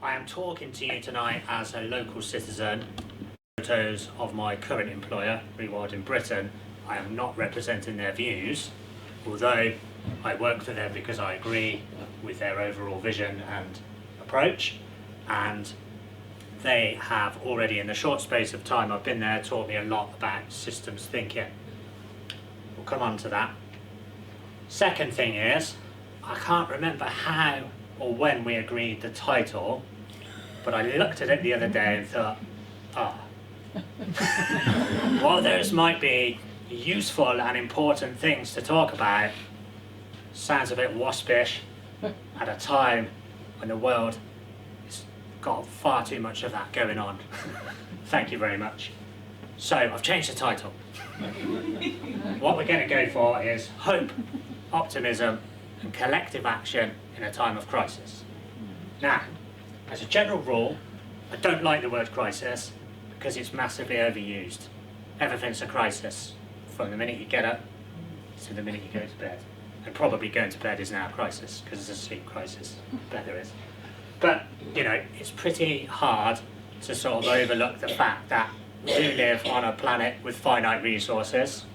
I am talking to you tonight as a local citizen. Photos of my current employer, Rewilding Britain. I am not representing their views, although I work for them because I agree with their overall vision and approach, and they have already, in the short space of time I've been there, taught me a lot about systems thinking. We'll come on to that. Second thing is, I can't remember how or when we agreed the title, but I looked at it the other day and thought, while those might be useful and important things to talk about, sounds a bit waspish at a time when the world has got far too much of that going on. Thank you very much. So I've changed the title. What we're going to go for is hope, optimism and collective action in a time of crisis. Now, as a general rule, I don't like the word crisis because it's massively overused. Everything's a crisis from the minute you get up to the minute you go to bed. And probably going to bed is now a crisis because it's a sleep crisis. Bet there is. But, you know, it's pretty hard to sort of overlook the fact that we do live on a planet with finite resources,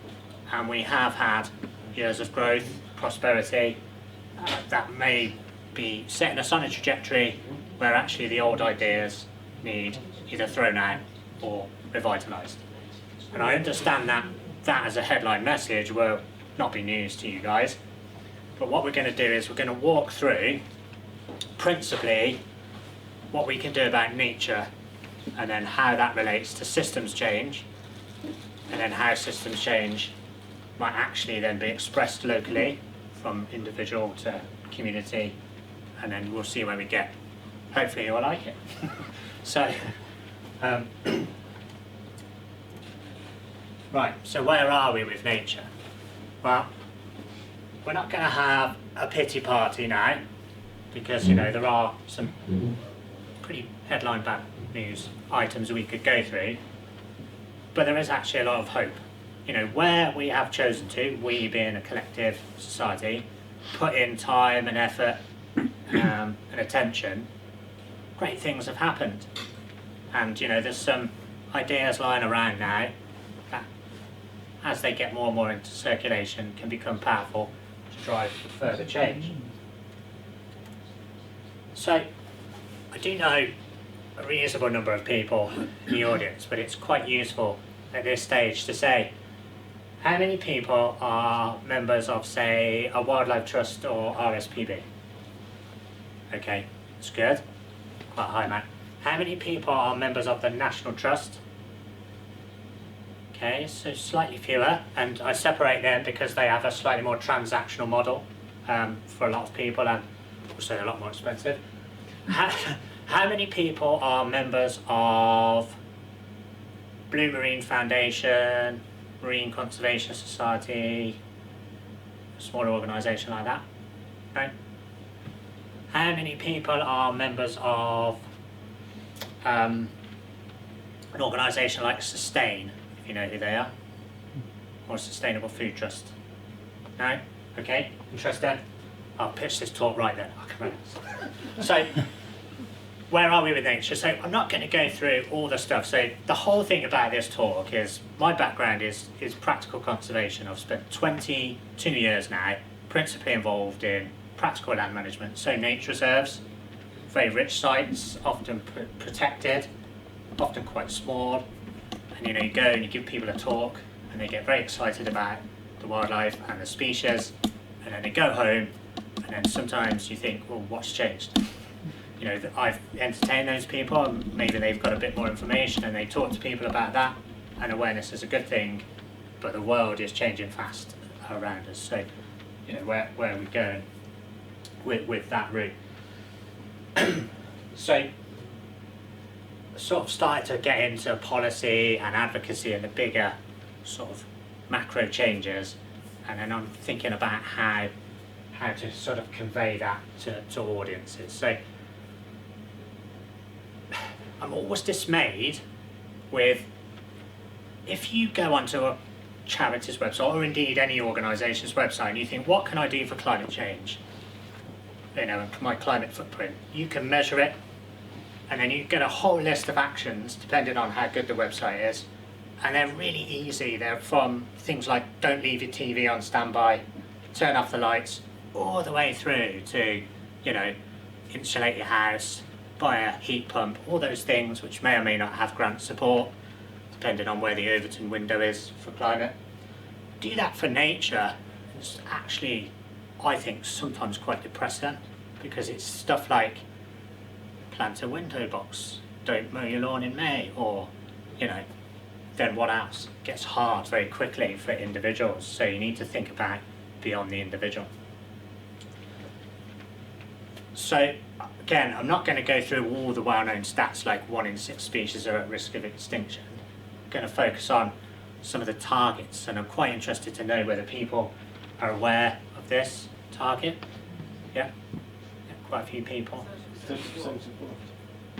and we have had years of growth, prosperity, that may be setting us on a trajectory where actually the old ideas need either thrown out or revitalised. And I understand that that as a headline message will not be news to you guys, but what we're going to do is we're going to walk through principally what we can do about nature, and then how that relates to systems change, and then how systems change might actually then be expressed locally from individual to community, and then we'll see where we get. Hopefully you'll like it. So, right, so where are we with nature? Well, we're not going to have a pity party now, because, you know, there are some pretty headline bad news items we could go through, but there is actually a lot of hope. You know, where we have chosen to, we being a collective society, put in time and effort and attention, great things have happened. And, you know, there's some ideas lying around now that, as they get more and more into circulation, can become powerful to drive further change. So, I do know a reasonable number of people in the audience, but it's quite useful at this stage to say, how many people are members of, say, a wildlife trust or RSPB? Okay, that's good. Quite high amount. How many people are members of the National Trust? Okay, so slightly fewer, and I separate them because they have a slightly more transactional model for a lot of people, and also a lot more expensive. How many people are members of Blue Marine Foundation, Marine Conservation Society, a smaller organisation like that? No? How many people are members of an organisation like Sustain, if you know who they are, or Sustainable Food Trust? No? Okay, interested? I'll pitch this talk right then. So, where are we with nature? So I'm not going to go through all the stuff. So the whole thing about this talk is, my background is practical conservation. I've spent 22 years now principally involved in practical land management. So nature reserves, very rich sites, often protected, often quite small. And, you know, you go and you give people a talk and they get very excited about the wildlife and the species, and then they go home and then sometimes you think, well, what's changed? You know, I've entertained those people, and maybe they've got a bit more information and they talk to people about that, and awareness is a good thing, but the world is changing fast around us. So, you know, where are we going with that route? So, sort of started to get into policy and advocacy and the bigger sort of macro changes, and then I'm thinking about how to sort of convey that to audiences. So, I'm always dismayed with, if you go onto a charity's website, or indeed any organisation's website, and you think, what can I do for climate change? You know, my climate footprint. You can measure it, and then you get a whole list of actions depending on how good the website is, and they're really easy. They're from things like don't leave your TV on standby, turn off the lights, all the way through to, you know, insulate your house, buy a heat pump, all those things which may or may not have grant support depending on where the Overton window is for climate. Do that for nature. It's actually, I think, sometimes quite depressing, because it's stuff like plant a window box, don't mow your lawn in May, or, you know, then what else? It gets hard very quickly for individuals, so you need to think about beyond the individual. So again, I'm not going to go through all the well-known stats like 1 in 6 species are at risk of extinction. I'm going to focus on some of the targets, and I'm quite interested to know whether people are aware of this target. Yeah, quite a few people. 30% of what?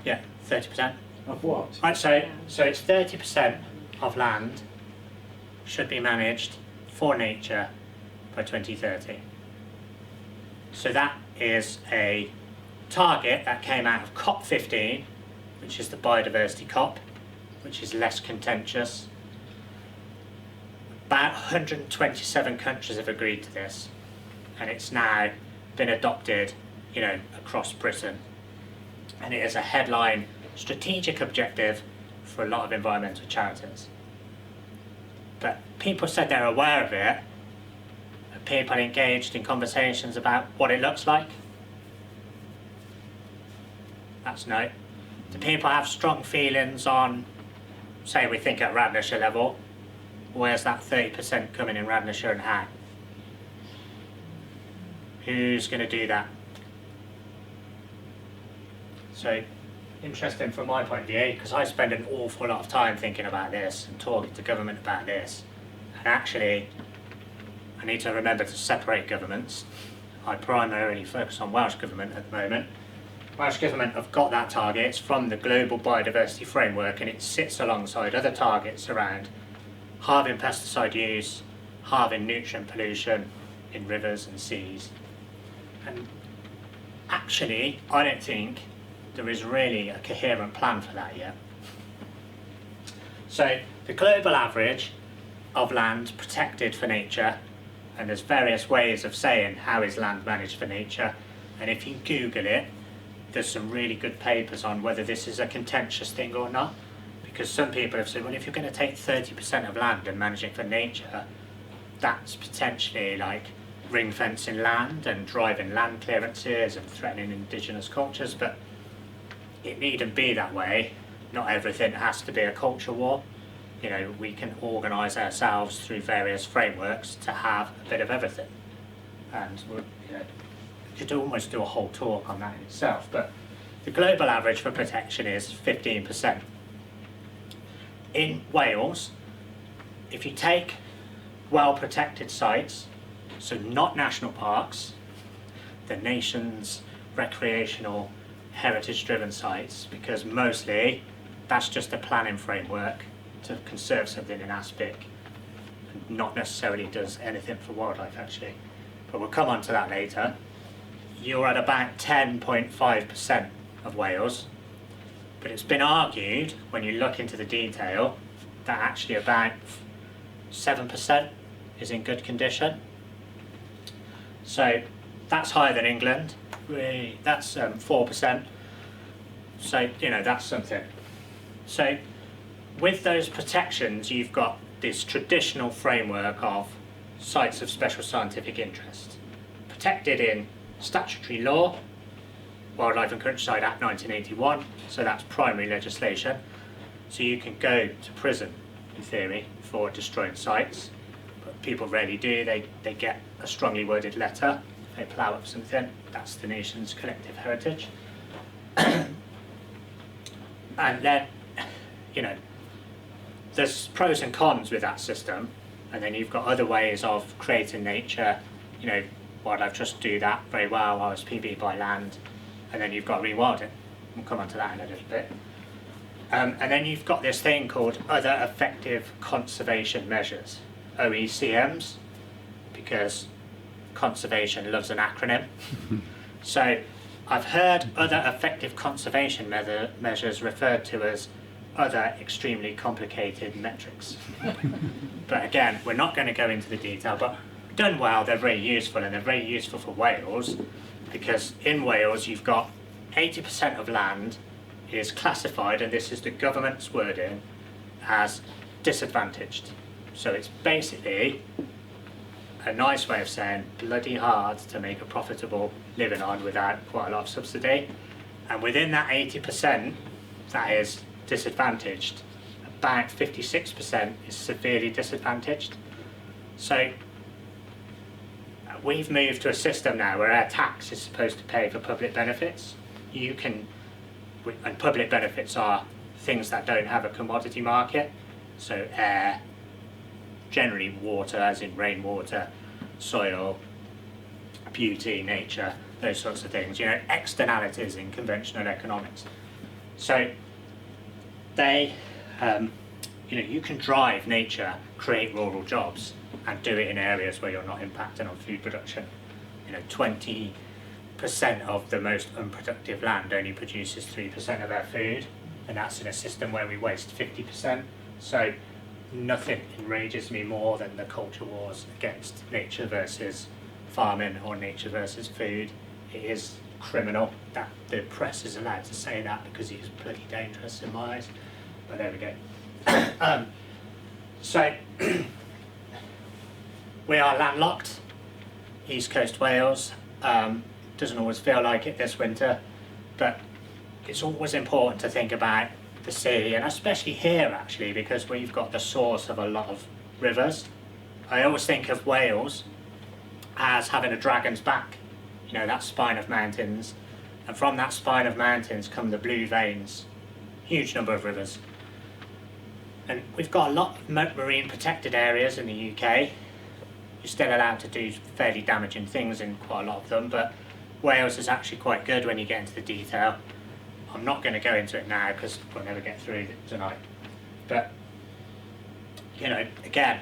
Yeah, 30%. Of what? Right, so it's 30% of land should be managed for nature by 2030. So that is a target that came out of COP15, which is the biodiversity COP, which is less contentious. About 127 countries have agreed to this, and it's now been adopted, you know, across Britain. And it is a headline strategic objective for a lot of environmental charities. But people said they're aware of it, and people engaged in conversations about what it looks like. That's no. Do people have strong feelings on, say we think at Radnorshire level, where's that 30% coming in Radnorshire and how? Who's going to do that? So, interesting from my point of view, because I spend an awful lot of time thinking about this and talking to government about this. And actually, I need to remember to separate governments. I primarily focus on Welsh Government at the moment. Welsh Government have got that target. It's from the Global Biodiversity Framework, and it sits alongside other targets around halving pesticide use, halving nutrient pollution in rivers and seas. And actually, I don't think there is really a coherent plan for that yet. So the global average of land protected for nature, and there's various ways of saying how is land managed for nature, and if you Google it, there's some really good papers on whether this is a contentious thing or not, because some people have said, well, if you're going to take 30% of land and manage it for nature, that's potentially like ring fencing land and driving land clearances and threatening indigenous cultures, but it needn't be that way. Not everything has to be a culture war. You know, we can organise ourselves through various frameworks to have a bit of everything. And you know, we could almost do a whole talk on that in itself, but the global average for protection is 15%. In Wales, if you take well-protected sites, so not national parks, the nation's recreational heritage-driven sites, because mostly that's just a planning framework to conserve something in Aspic, and not necessarily does anything for wildlife actually, but we'll come on to that later. You're at about 10.5% of Wales, but it's been argued when you look into the detail that actually about 7% is in good condition. So that's higher than England. That's 4%. So, you know, that's something. So with those protections, you've got this traditional framework of sites of special scientific interest, protected in statutory law, Wildlife and Countryside Act 1981, so that's primary legislation. So you can go to prison, in theory, for destroying sites, but people rarely do. They get a strongly worded letter, they plough up something, that's the nation's collective heritage. And then, you know, there's pros and cons with that system, and then you've got other ways of creating nature. You know, Wildlife Trust do that very well, OSPB by land, and then you've got rewilding. We'll come on to that in a little bit. And then you've got this thing called Other Effective Conservation Measures, OECMs, because conservation loves an acronym. So I've heard other effective conservation measures referred to as other extremely complicated metrics. But again, we're not going to go into the detail, but done well, they're very useful, and they're very useful for Wales, because in Wales you've got 80% of land is classified, and this is the government's wording, as disadvantaged. So it's basically a nice way of saying bloody hard to make a profitable living on without quite a lot of subsidy. And within that 80% that is disadvantaged, about 56% is severely disadvantaged. So we've moved to a system now where our tax is supposed to pay for public benefits. And public benefits are things that don't have a commodity market. So air, generally water, as in rainwater, soil, beauty, nature, those sorts of things, you know, externalities in conventional economics. So they, you know, you can drive nature, create rural jobs, and do it in areas where you're not impacting on food production. You know, 20% of the most unproductive land only produces 3% of our food, and that's in a system where we waste 50%. So nothing enrages me more than the culture wars against nature versus farming or nature versus food. It is criminal that the press is allowed to say that, because it is bloody dangerous in my eyes. But there we go. So we are landlocked, East Coast Wales. Doesn't always feel like it this winter, but it's always important to think about the sea, and especially here actually, because we've got the source of a lot of rivers. I always think of Wales as having a dragon's back, you know, that spine of mountains, and from that spine of mountains come the blue veins, huge number of rivers. And we've got a lot of marine protected areas in the UK. You're still allowed to do fairly damaging things in quite a lot of them, but Wales is actually quite good when you get into the detail. I'm not going to go into it now because we'll never get through it tonight. But, you know, again,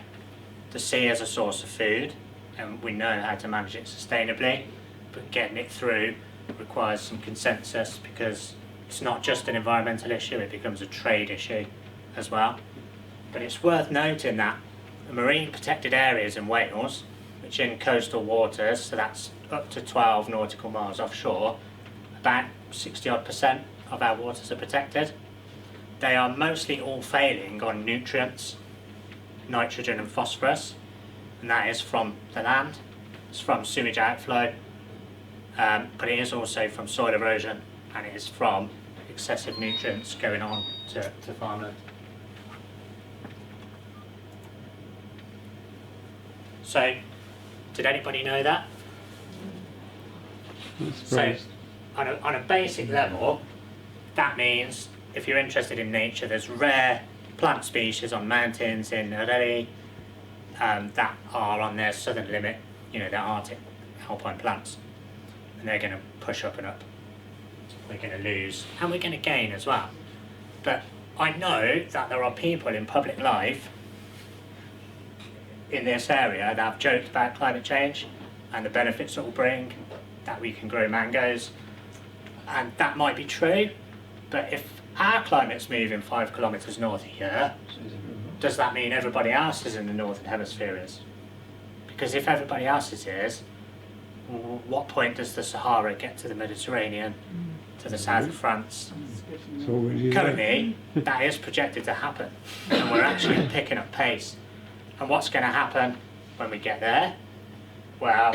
the sea is a source of food, and we know how to manage it sustainably, but getting it through requires some consensus, because it's not just an environmental issue, it becomes a trade issue as well. But it's worth noting that the marine protected areas in Wales, which in coastal waters, so that's up to 12 nautical miles offshore, about 60% of our waters are protected. They are mostly all failing on nutrients, nitrogen and phosphorus, and that is from the land, it's from sewage outflow, but it is also from soil erosion, and it is from excessive nutrients going on to farmland. So, did anybody know that? So, on a basic level, that means if you're interested in nature, there's rare plant species on mountains in Eryri that are on their southern limit, you know, they're Arctic alpine plants, and they're going to push up and up. We're going to lose, and we're going to gain as well. But I know that there are people in public life in this area that have joked about climate change and the benefits it will bring, that we can grow mangoes, and that might be true, but if our climate's moving 5 kilometres north a year, does that mean everybody else is in the northern hemisphere is? Because if everybody else is, what point does the Sahara get to the Mediterranean, to the south of France? Currently, that is projected to happen, and we're actually picking up pace. And what's going to happen when we get there? Well,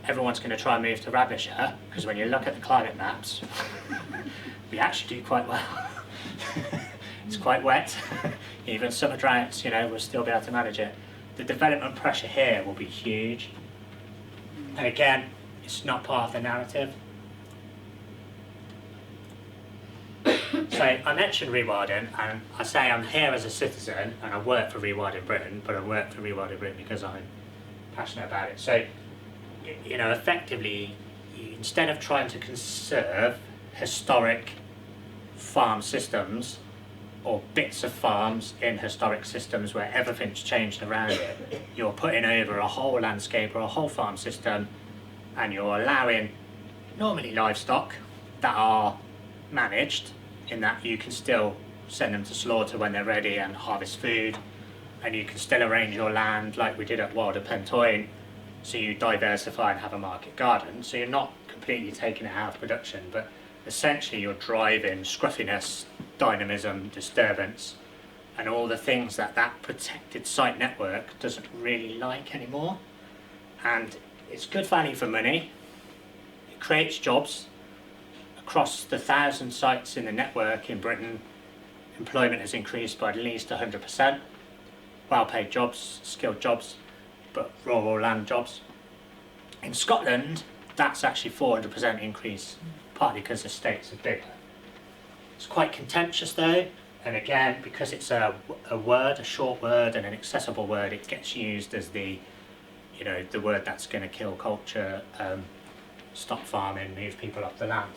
everyone's going to try and move to Radnorshire, because when you look at the climate maps, we actually do quite well. It's quite wet. Even summer droughts, you know, we'll still be able to manage it. The development pressure here will be huge. And again, it's not part of the narrative. So I mentioned rewilding, and I say I'm here as a citizen, and I work for Rewilding Britain, but I work for Rewilding Britain because I'm passionate about it. So, you know, effectively, instead of trying to conserve historic farm systems or bits of farms in historic systems where everything's changed around it, you're putting over a whole landscape or a whole farm system, and you're allowing normally livestock that are managed, in that you can still send them to slaughter when they're ready and harvest food, and you can still arrange your land like we did at Wilder Pentoin, so you diversify and have a market garden, so you're not completely taking it out of production, but essentially you're driving scruffiness, dynamism, disturbance, and all the things that that protected site network doesn't really like anymore. And it's good value for money. It creates jobs. Across the 1,000 sites in the network in Britain, employment has increased by at least 100%. Well-paid jobs, skilled jobs, but rural land jobs. In Scotland, that's actually 400% increase, partly because the states are bigger. It's quite contentious though, and again, because it's a word, a short word and an accessible word, it gets used as the word that's going to kill culture, stop farming, move people off the land.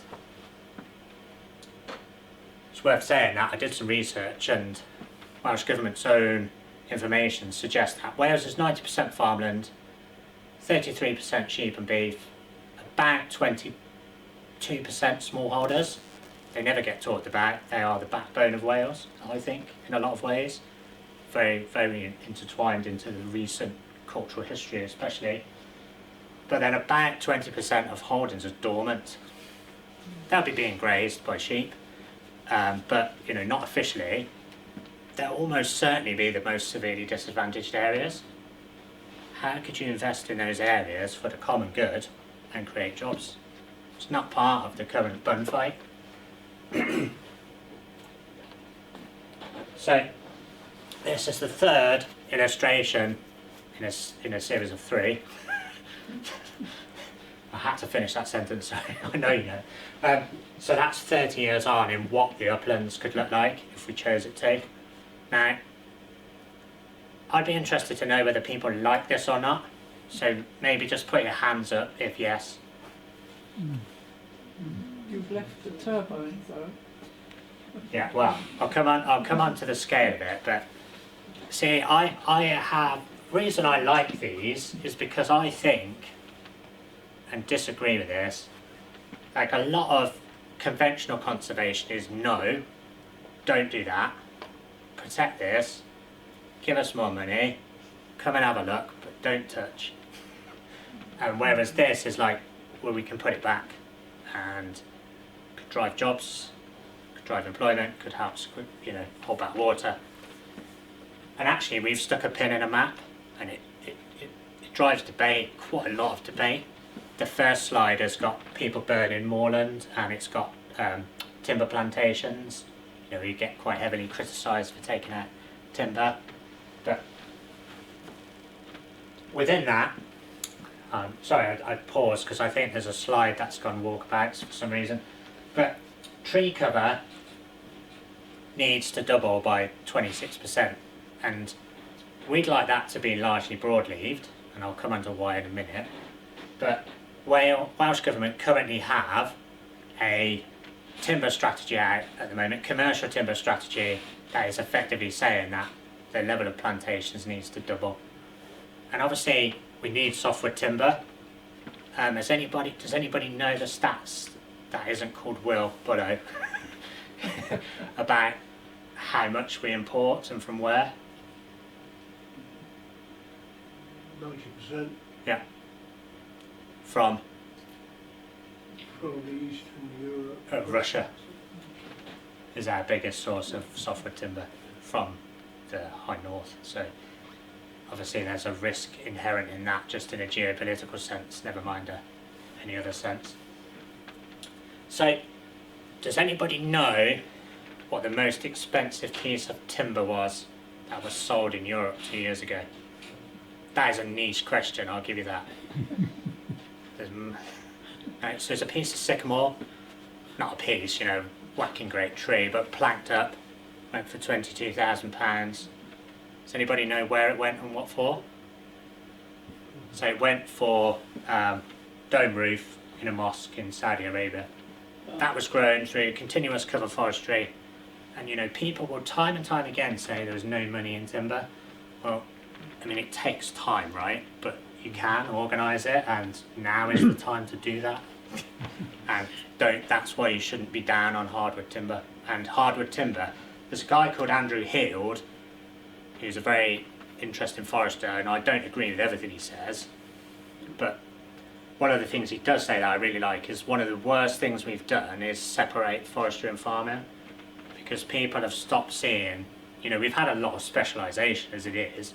It's worth saying that I did some research, and Welsh Government's own information suggests that Wales is 90% farmland, 33% sheep and beef, about 22% smallholders. They never get talked about. They are the backbone of Wales, I think, in a lot of ways. Very, very intertwined into the recent cultural history especially. But then about 20% of holdings are dormant. They'll be being grazed by sheep, but not officially. They'll almost certainly be the most severely disadvantaged areas. How could you invest in those areas for the common good and create jobs? It's not part of the current bun fight. So this is the third illustration in a series of 3. I had to finish that sentence, sorry. I know you know. So that's 30 years on in what the uplands could look like if we chose it to. Now, I'd be interested to know whether people like this or not. So maybe just put your hands up if yes. You've left the turbo in though. Yeah, well, I'll come on to the scale of it, but see, I have, reason I like these is because I think, and disagree with this, like a lot of conventional conservation is no, don't do that, protect this, give us more money, come and have a look, but don't touch. And whereas this is like, well, we can put it back and could drive jobs, could drive employment, could help hold back water. And actually we've stuck a pin in a map, and it drives debate, quite a lot of debate. The first slide has got people burning moorland, and it's got timber plantations. You get quite heavily criticised for taking out timber. But within that, sorry, I paused because I think there's a slide that's gone walkabouts for some reason. But tree cover needs to double by 26%, and we'd like that to be largely broadleaved, and I'll come on to why in a minute. But Welsh Government currently have a timber strategy out at the moment, commercial timber strategy, that is effectively saying that the level of plantations needs to double. And obviously we need softwood timber. Does anybody know the stats that isn't called Will Bullow about how much we import and from where? 90%. Yeah. From the Eastern Europe. Russia is our biggest source of softwood timber from the high north. So obviously there's a risk inherent in that, just in a geopolitical sense, never mind any other sense. So does anybody know what the most expensive piece of timber was that was sold in Europe 2 years ago? That is a niche question, I'll give you that. Right, so there's a piece of sycamore, not a piece, whacking great tree, but planked up, went for £22,000. Does anybody know where it went and what for? So it went for dome roof in a mosque in Saudi Arabia. That was grown through continuous cover forestry, and people will time and time again say there was no money in timber. Well, it takes time, right? But you can organise it, and now is the time to do that. And that's why you shouldn't be down on hardwood timber. And hardwood timber, there's a guy called Andrew Heald, who's a very interesting forester, and I don't agree with everything he says, but one of the things he does say that I really like is one of the worst things we've done is separate forestry and farming, because people have stopped seeing, we've had a lot of specialisation as it is,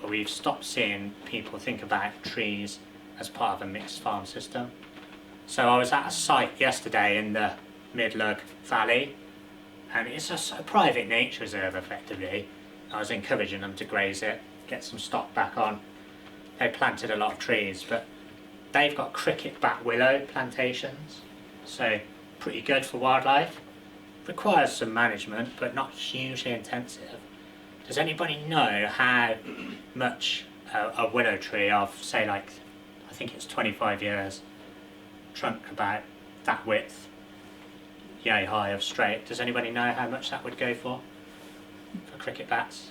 but we've stopped seeing people think about trees as part of a mixed farm system. So I was at a site yesterday in the Midlug Valley, and it's a private nature reserve effectively. I was encouraging them to graze it, get some stock back on. They planted a lot of trees, but they've got cricket-back willow plantations, so pretty good for wildlife. Requires some management, but not hugely intensive. Does anybody know how much a willow tree of, say, like, I think it's 25 years, trunk about that width, yay high of straight, does anybody know how much that would go for cricket bats?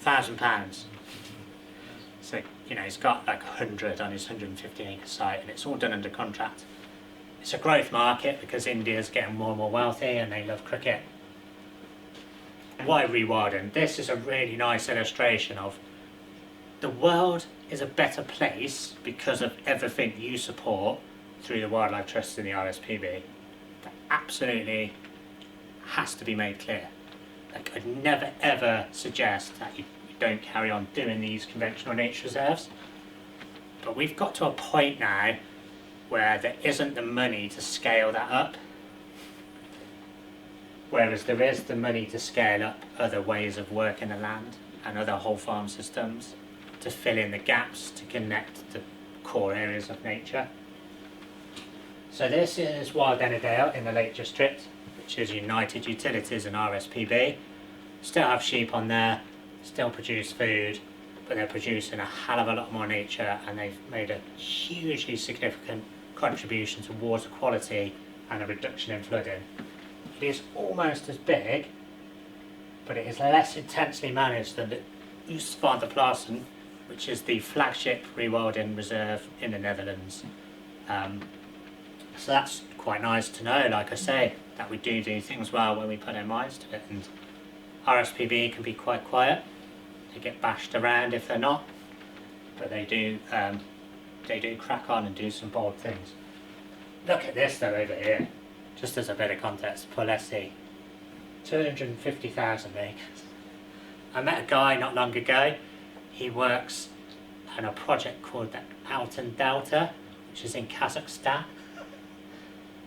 £1,000. So, he's got like 100 on his 150 acre site, and it's all done under contract. It's a growth market because India's getting more and more wealthy and they love cricket. Why rewilding? This is a really nice illustration of the world is a better place because of everything you support through the Wildlife Trust and the RSPB. That absolutely has to be made clear. Like, I'd never ever suggest that you don't carry on doing these conventional nature reserves, but we've got to a point now where there isn't the money to scale that up, whereas there is the money to scale up other ways of working the land and other whole farm systems to fill in the gaps, to connect the core areas of nature. So this is Wild Ennerdale in the Lake District, which is United Utilities and RSPB. Still have sheep on there, still produce food, but they're producing a hell of a lot more nature, and they've made a hugely significant contribution to water quality and a reduction in flooding. It is almost as big, but it is less intensely managed than the Oostvaardersplassen, which is the flagship rewilding reserve in the Netherlands. So that's quite nice to know, like I say, that we do things well when we put our minds to it. And RSPB can be quite quiet. They get bashed around if they're not, but they do crack on and do some bold things. Look at this though over here, just as a bit of context. Polesi, 250,000 acres. I met a guy not long ago. He works on a project called the Altan Delta, which is in Kazakhstan.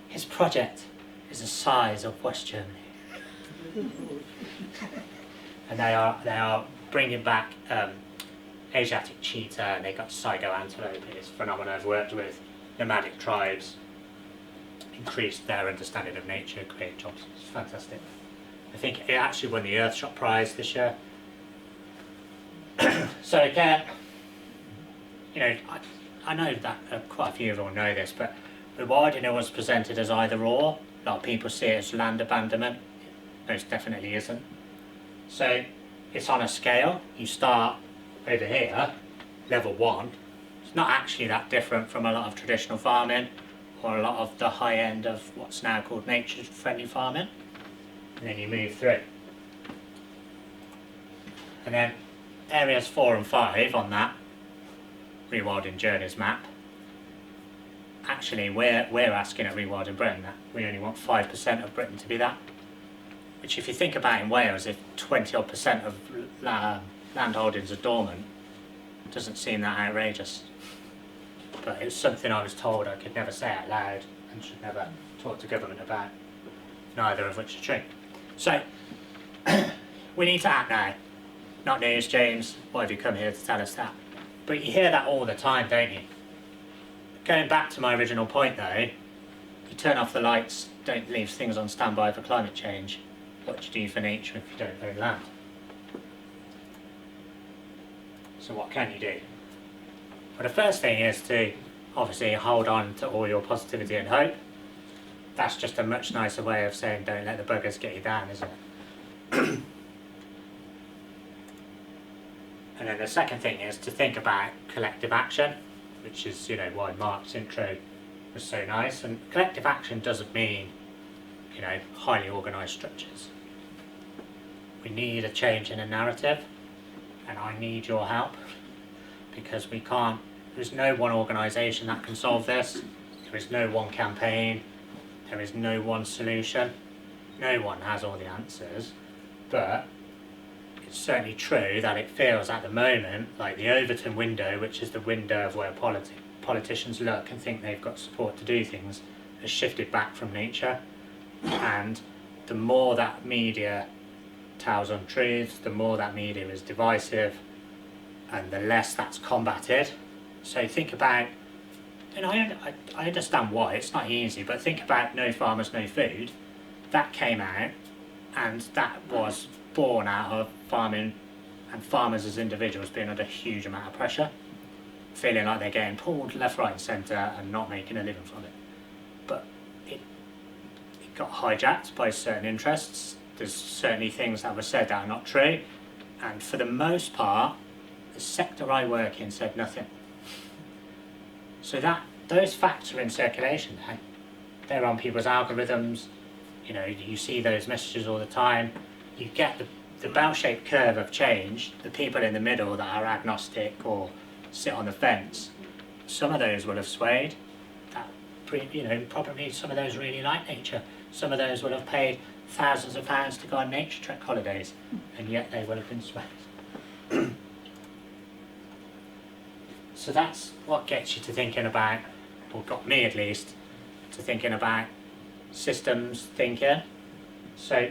His project is the size of West Germany. And they are bringing back Asiatic cheetah, and they got Saigo antelope. It's a phenomenon. I've worked with nomadic tribes, increased their understanding of nature, create jobs. It's fantastic. I think it actually won the Earthshot Prize this year. So again, I know that quite a few of you will know this, but rewilding was presented as either or. A lot of people see it as land abandonment. It most definitely isn't. So it's on a scale. You start over here, level 1. It's not actually that different from a lot of traditional farming or a lot of the high end of what's now called nature-friendly farming. And then you move through. And then areas 4 and 5 on that Rewilding Journeys map, actually we're asking at Rewilding Britain that we only want 5% of Britain to be that. Which, if you think about in Wales, if 20% of land holdings are dormant, doesn't seem that outrageous. But it's something I was told I could never say out loud and should never talk to government about, neither of which are true. So, we need to act now. Not news, James. Why have you come here to tell us that? But you hear that all the time, don't you? Going back to my original point though, you turn off the lights, don't leave things on standby for climate change. What do you do for nature if you don't own land? So what can you do? Well, the first thing is to obviously hold on to all your positivity and hope. That's just a much nicer way of saying don't let the buggers get you down, isn't it? And then the second thing is to think about collective action. which is, you know, why Mark's intro was so nice. And collective action doesn't mean, you know, highly organised structures. We need a change in a narrative, and I need your help, because we can't, there's no one organisation that can solve this, there is no one campaign, there is no one solution, no one has all the answers, but it's certainly true that it feels at the moment like the Overton window, which is the window of where politicians look and think they've got support to do things, has shifted back from nature. And the more that media tells untruths, the more that media is divisive, and the less that's combated. So think about, and I understand why, it's not easy, but think about No Farmers, No Food. That came out, and that was born out of farming and farmers as individuals being under a huge amount of pressure, feeling like they're getting pulled left, right and centre and not making a living from it. But it got hijacked by certain interests. There's certainly things that were said that are not true, and for the most part the sector I work in said nothing. So that those facts are in circulation now. They're on people's algorithms, you know, you see those messages all the time. You get the bell-shaped curve of change, the people in the middle that are agnostic or sit on the fence, some of those will have swayed. You know, probably some of those really like nature. Some of those will have paid thousands of pounds to go on nature trek holidays, and yet they will have been swayed. So that's what gets you to thinking about, or got me at least, to thinking about systems thinking. So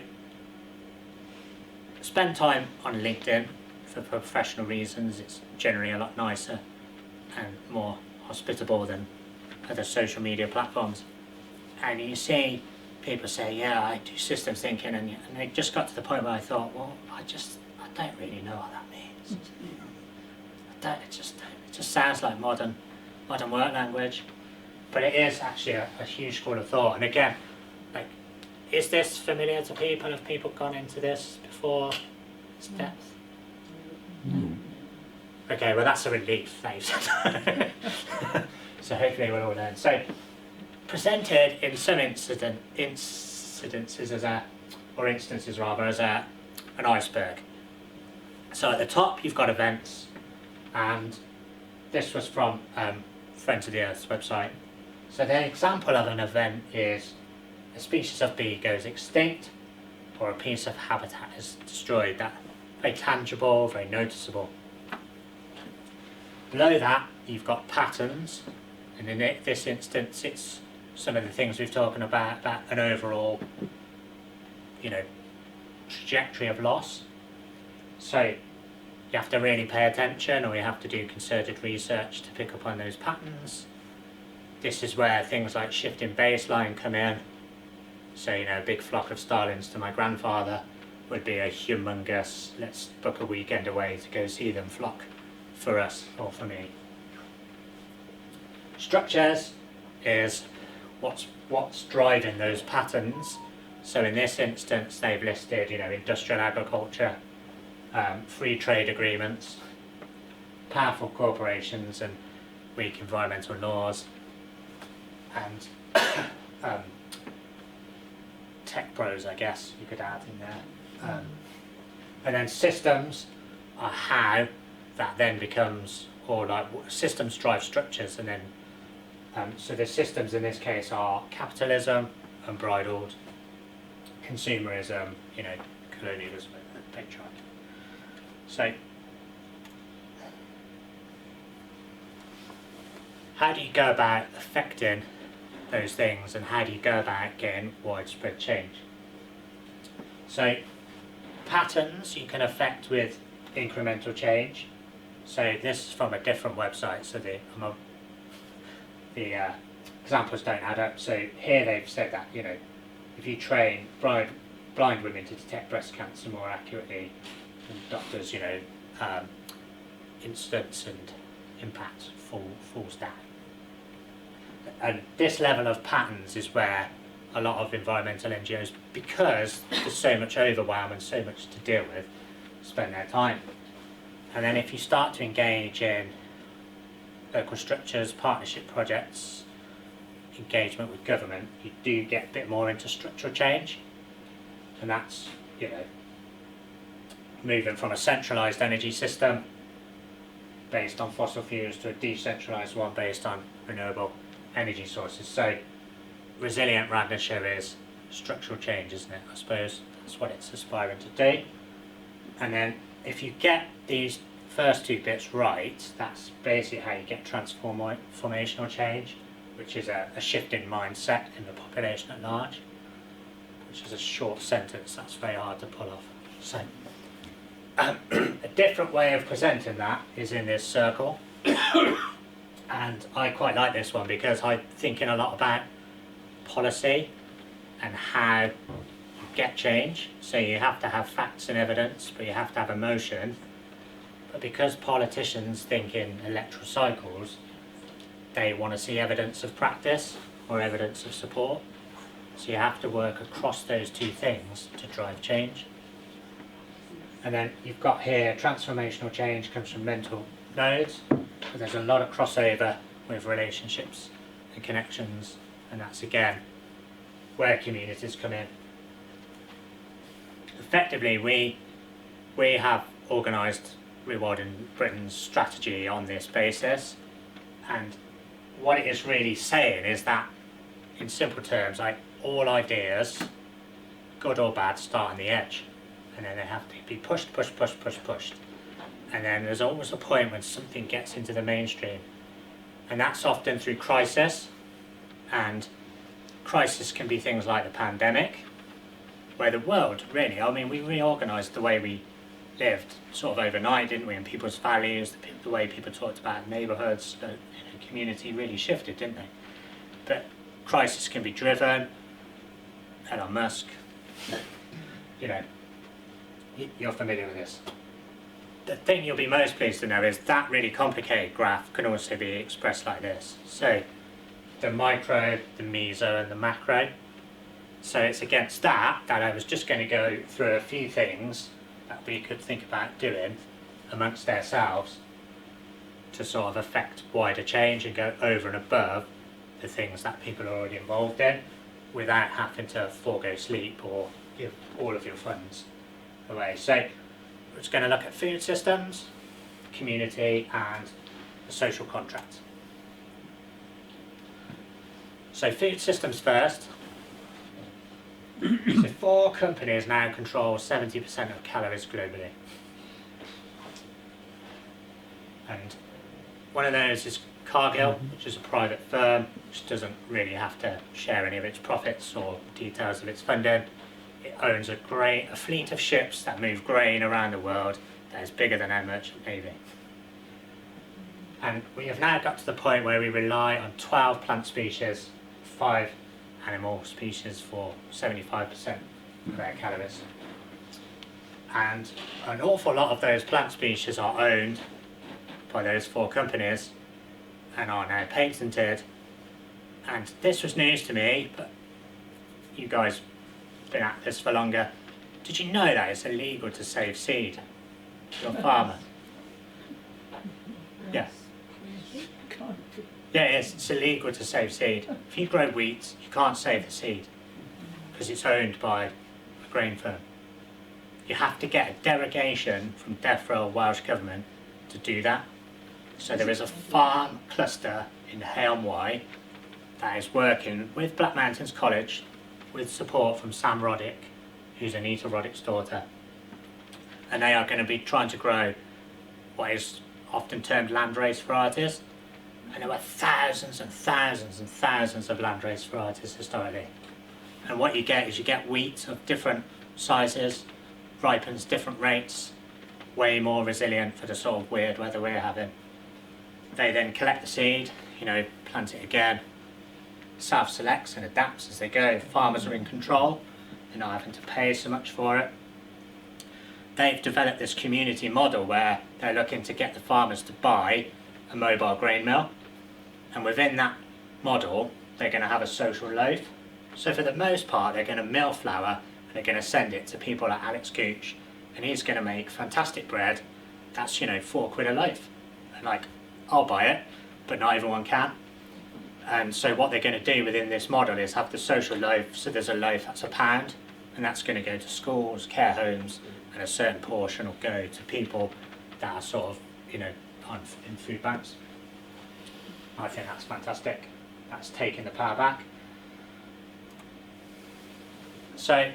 spend time on LinkedIn for professional reasons. It's generally a lot nicer and more hospitable than other social media platforms. And you see people say, yeah, I do systems thinking, and they just got to the point where I thought, well, I don't really know what that means. It just sounds like modern work language, but it is actually a huge school of thought. And again, like, is this familiar to people? Have people gone into this before? Its depth? No. Okay, well that's a relief, that you said. So hopefully we'll all learn. So presented in some instances as an iceberg. So at the top you've got events, and this was from Friends of the Earth's website. So the example of an event is a species of bee goes extinct, or a piece of habitat is destroyed. That very tangible, very noticeable. Below that you've got patterns, and in this instance it's some of the things we've talking about an overall, you know, trajectory of loss. So you have to really pay attention, or you have to do concerted research to pick up on those patterns. This is where things like shifting baseline come in. So, you know, a big flock of starlings to my grandfather would be a humongous, let's book a weekend away to go see them flock for us or for me. Structures is what's driving those patterns. So in this instance they've listed, you know, industrial agriculture, free trade agreements, powerful corporations and weak environmental laws, and tech pros, I guess you could add in there. And then systems are how that then becomes, or like systems drive structures, and then so the systems in this case are capitalism, unbridled, consumerism, you know, colonialism and patriarchy. So how do you go about affecting those things, and how do you go about getting widespread change? So patterns you can affect with incremental change. So this is from a different website, so the examples don't add up. So here they've said that, you know, if you train blind women to detect breast cancer more accurately, and doctors, you know, incidence and impact falls down. And this level of patterns is where a lot of environmental NGOs, because there's so much overwhelm and so much to deal with, spend their time. And then if you start to engage in local structures, partnership projects, engagement with government, you do get a bit more into structural change, and that's, you know, moving from a centralised energy system based on fossil fuels to a decentralised one based on renewable energy sources. So resilient Radnorshire is structural change, isn't it? I suppose that's what it's aspiring to do. And then if you get these first two bits right, that's basically how you get transformational change, which is a shift in mindset in the population at large, which is a short sentence that's very hard to pull off. So a different way of presenting that is in this circle, and I quite like this one because I'm thinking a lot about policy and how you get change. So you have to have facts and evidence, but you have to have emotion. But because politicians think in electoral cycles, they want to see evidence of practice or evidence of support. So you have to work across those two things to drive change. And then you've got here, transformational change comes from mental nodes, but there's a lot of crossover with relationships and connections, and that's again where communities come in. Effectively, we have organised Rewilding Britain's strategy on this basis, and what it is really saying is that, in simple terms, like all ideas, good or bad, start on the edge, and then they have to be pushed, and then there's always a point when something gets into the mainstream, and that's often through crisis. And crisis can be things like the pandemic, where the world really, I mean, we reorganised the way we lived sort of overnight, didn't we? And people's values, the way people talked about neighbourhoods, the community really shifted, didn't they? But crisis can be driven. Elon Musk, you know, you're familiar with this. The thing you'll be most pleased to know is that really complicated graph can also be expressed like this. So the micro, the meso, and the macro. So it's against that I was just going to go through a few things that we could think about doing amongst ourselves to sort of affect wider change and go over and above the things that people are already involved in without having to forego sleep or give all of your funds away. So we're just going to look at food systems, community, and the social contract. So food systems first. So 4 companies now control 70% of calories globally. And one of those is Cargill, which is a private firm which doesn't really have to share any of its profits or details of its funding. It owns a fleet of ships that move grain around the world that is bigger than our merchant navy. And we have now got to the point where we rely on 12 plant species, 5 animal species for 75% of our calories. And an awful lot of those plant species are owned by those 4 companies and are now patented. And this was news to me, but you guys have been at this for longer. Did you know that it's illegal to save seed? You're a farmer. Yeah. Yeah, it is. It's illegal to save seed. If you grow wheat, you can't save the seed because it's owned by a grain firm. You have to get a derogation from Death Row Welsh Government to do that. So there is a farm cluster in Hay-on-Wye that is working with Black Mountains College with support from Sam Roddick, who's Anita Roddick's daughter. And they are going to be trying to grow what is often termed landrace varieties. And there were thousands and thousands and thousands of landrace varieties historically. And what you get is you get wheat of different sizes, ripens different rates, way more resilient for the sort of weird weather we're having. They then collect the seed, plant it again, self-selects and adapts as they go. Farmers are in control, they're not having to pay so much for it. They've developed this community model where they're looking to get the farmers to buy a mobile grain mill, and within that model they're going to have a social loaf. So for the most part they're going to mill flour and they're going to send it to people like Alex Gooch, and he's going to make fantastic bread that's £4 a loaf, and I'll buy it, but not everyone can. And so what they're going to do within this model is have the social loaf. So there's a loaf that's £1, and that's going to go to schools, care homes, and a certain portion will go to people that are sort of, you know, in food banks. I think that's fantastic. That's taking the power back. So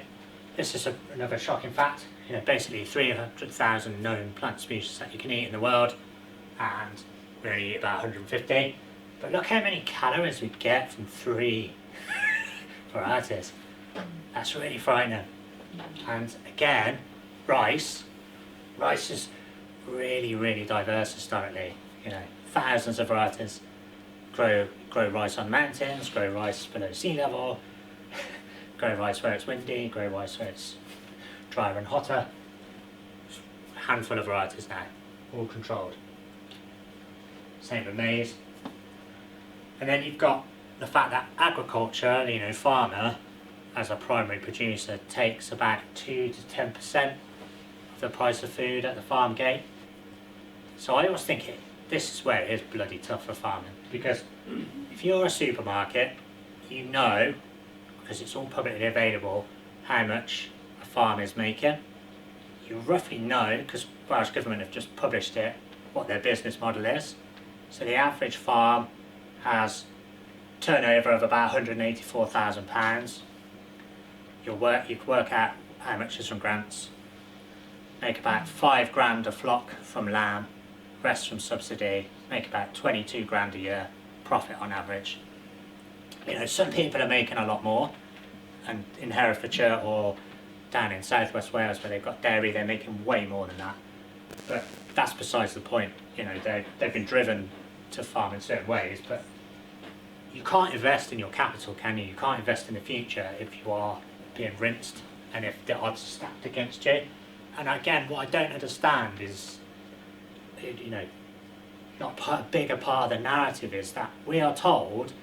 this is another shocking fact. You know, basically 300,000 known plant species that you can eat in the world, and we only eat about 150. But look how many calories we get from 3 varieties. That's really frightening. And again, rice is really, really diverse historically. You know, thousands of varieties grow rice on mountains, grow rice below sea level, grow rice where it's windy, grow rice where it's drier and hotter. A handful of varieties now, all controlled. Same with maize. And then you've got the fact that agriculture, you know, farmer, as a primary producer, takes about 2 to 10% of the price of food at the farm gate. So I always think this is where it is bloody tough for farming, because if you're a supermarket, you know, because it's all publicly available, how much a farm is making. You roughly know, because Welsh Government have just published it, what their business model is. So the average farm has turnover of about £184,000. You can work out how much is from grants. Make about 5 grand a flock from lamb, rest from subsidy. Make about 22 grand a year profit on average. You know, some people are making a lot more, and in Herefordshire or down in southwest Wales where they've got dairy, they're making way more than that. But that's besides the point. You know, they've been driven to farm in certain ways, but you can't invest in your capital, can you? You can't invest in the future if you are being rinsed and if the odds are stacked against you. And again, what I don't understand is, you know, not a bigger part of the narrative is that we are told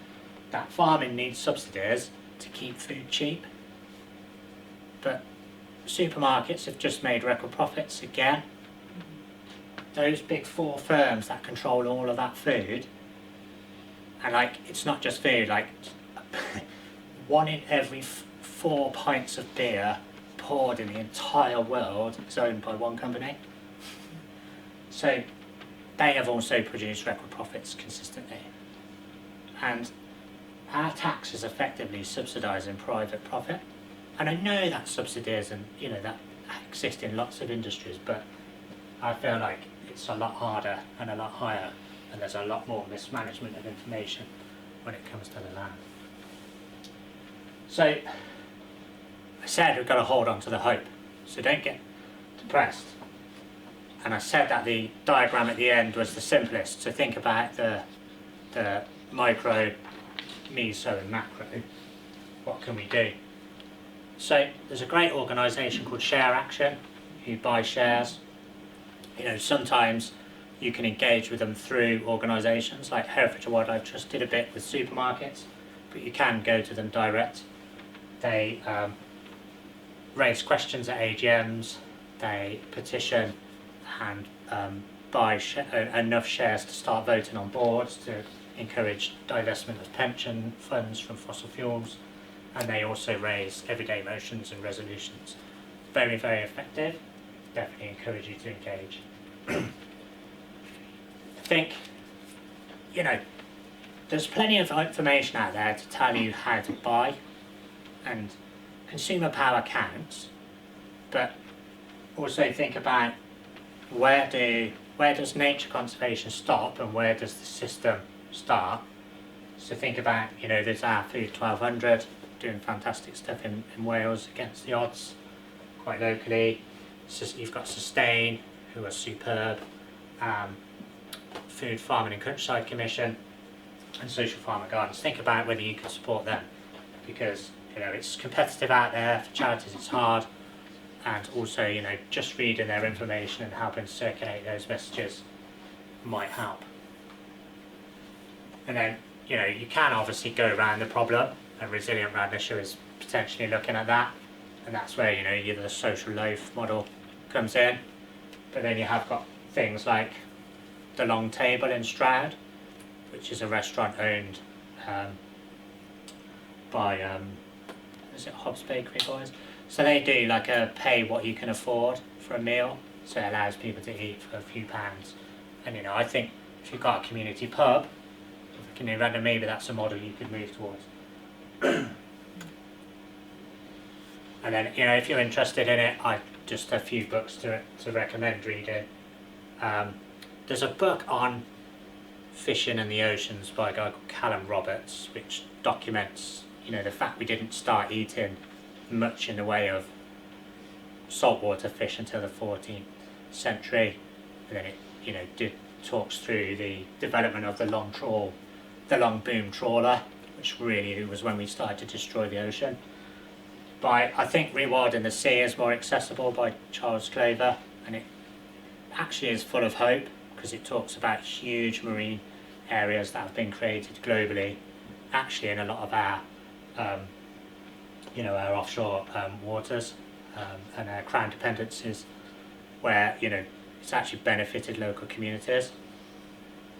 that farming needs subsidies to keep food cheap, but supermarkets have just made record profits again. Those big 4 firms that control all of that food, and like, it's not just food, like 1 in every 4 pints of beer poured in the entire world is owned by one company. So they have also produced record profits consistently. And our tax is effectively subsidising private profit. And I know that subsidies and, you know, that exist in lots of industries, but I feel like it's a lot harder and a lot higher, and there's a lot more mismanagement of information when it comes to the land. So I said we've got to hold on to the hope, so don't get depressed. And I said that the diagram at the end was the simplest, so think about the micro, meso and macro. What can we do? So there's a great organisation called Share Action who buy shares. You know, sometimes you can engage with them through organisations like Herefordshire Wildlife Trust did a bit with supermarkets, but you can go to them direct. They raise questions at AGMs, they petition and buy enough shares to start voting on boards to encourage divestment of pension funds from fossil fuels, and they also raise everyday motions and resolutions. Very, very effective. Definitely encourage you to engage. I think, you know, there's plenty of information out there to tell you how to buy, and consumer power counts, but also think about where does nature conservation stop and where does the system start. So think about, you know, there's our Food 1200 doing fantastic stuff in Wales against the odds, quite locally. You've got Sustain, who are superb, Food Farming and Countryside Commission, and Social Farmer Gardens. Think about whether you could support them, because, you know, it's competitive out there. For charities it's hard, and also, you know, just reading their information and helping circulate those messages might help. And then, you know, you can obviously go around the problem, and Resilient Radnorshire is potentially looking at that, and that's where, you know, the social loaf model comes in. But then you have got things like the long table in Stroud, which is a restaurant owned by is it Hobbs Bakery Boys? So they do like a pay what you can afford for a meal, so it allows people to eat for a few pounds. And you know, I think if you've got a community pub, can you random, maybe that's a model you could move towards. And then, you know, if you're interested in it, I just a few books to recommend reading. There's a book on fishing in the oceans by a guy called Callum Roberts, which documents, you know, the fact we didn't start eating much in the way of saltwater fish until the 14th century, and then it, you know, talks through the development of the long boom trawler, which really was when we started to destroy the ocean. By, I think, Rewilding the Sea is more accessible by Charles Claver, and it actually is full of hope because it talks about huge marine areas that have been created globally, actually in a lot of our, you know, our offshore waters and our crown dependencies, where, you know, it's actually benefited local communities.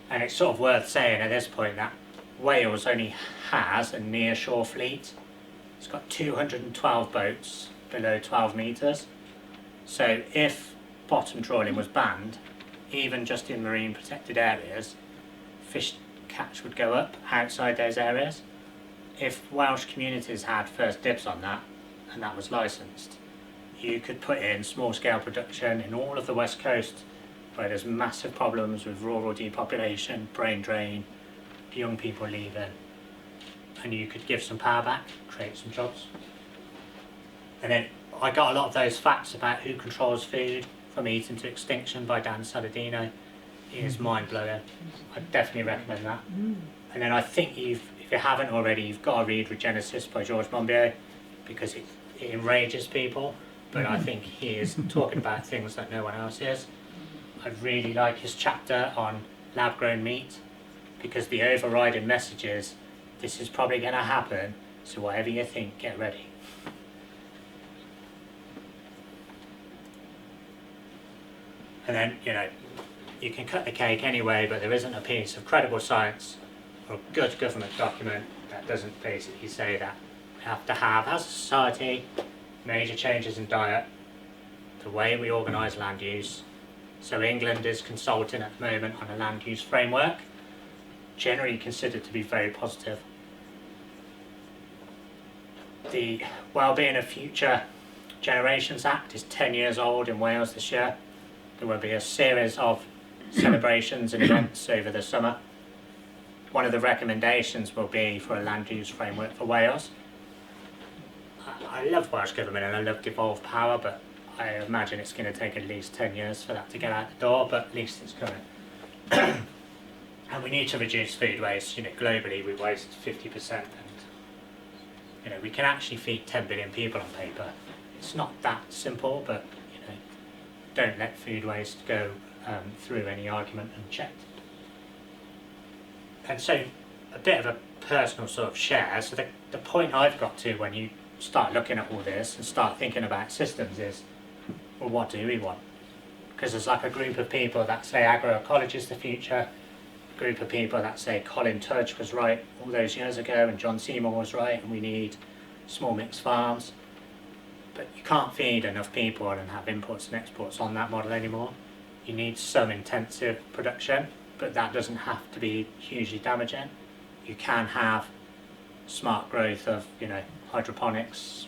And it's sort of worth saying at this point that Wales only has a near-shore fleet. It's got 212 boats below 12 metres. So if bottom trawling was banned, even just in marine protected areas, fish catch would go up outside those areas. If Welsh communities had first dibs on that, and that was licensed, you could put in small scale production in all of the west coast where there's massive problems with rural depopulation, brain drain, young people leaving, and you could give some power back, create some jobs. And then I got a lot of those facts about who controls food from eating to extinction by Dan Saladino. It is mind-blowing. I definitely recommend that. And then I think if you haven't already, you've got to read Regenesis by George Monbiot, because it enrages people, but I think he is talking about things that no one else is. I really like his chapter on lab-grown meat, because the overriding message is, this is probably going to happen, so whatever you think, get ready. And then, you know, you can cut the cake anyway, but there isn't a piece of credible science or good government document that doesn't basically say that we have to have, as a society, major changes in diet, the way we organise land use. So England is consulting at the moment on a land use framework, generally considered to be very positive. The Wellbeing of Future Generations Act is 10 years old in Wales this year. There will be a series of celebrations and events over the summer. One of the recommendations will be for a land use framework for Wales. I love Welsh Government and I love devolved power, but I imagine it's going to take at least 10 years for that to get out the door, but at least it's coming. And we need to reduce food waste. You know, globally we waste 50%, and you know, we can actually feed 10 billion people on paper. It's not that simple, but you know, don't let food waste go through any argument unchecked. And so, a bit of a personal sort of share. So the point I've got to when you start looking at all this and start thinking about systems is, well, what do we want? Because there's like a group of people that say agroecology is the future, a group of people that say Colin Tudge was right all those years ago and John Seymour was right and we need small mixed farms. But you can't feed enough people and have imports and exports on that model anymore. You need some intensive production, but that doesn't have to be hugely damaging. You can have smart growth of, you know, hydroponics,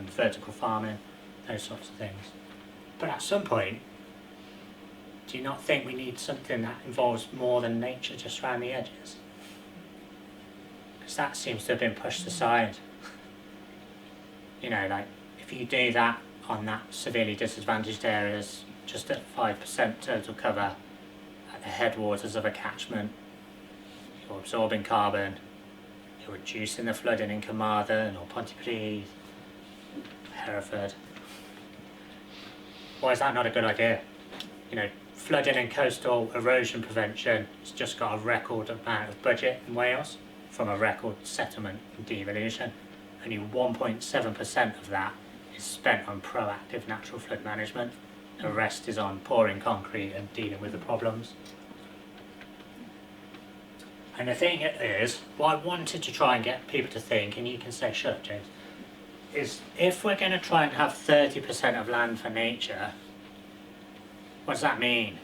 vertical farming, those sorts of things. But at some point, do you not think we need something that involves more than nature just around the edges? Because that seems to have been pushed aside. You know, like, if you do that on that severely disadvantaged areas, just at 5% total cover at the headwaters of a catchment, you're absorbing carbon, you're reducing the flooding in Carmarthen or Pontypridd, Hereford. Why is that not a good idea? You know, flooding and coastal erosion prevention has just got a record amount of budget in Wales from a record settlement and devolution. Only 1.7% of that is spent on proactive natural flood management. The rest is on pouring concrete and dealing with the problems. And the thing is, what I wanted to try and get people to think, and you can say, shut up, James, is if we're going to try and have 30% of land for nature, what does that mean?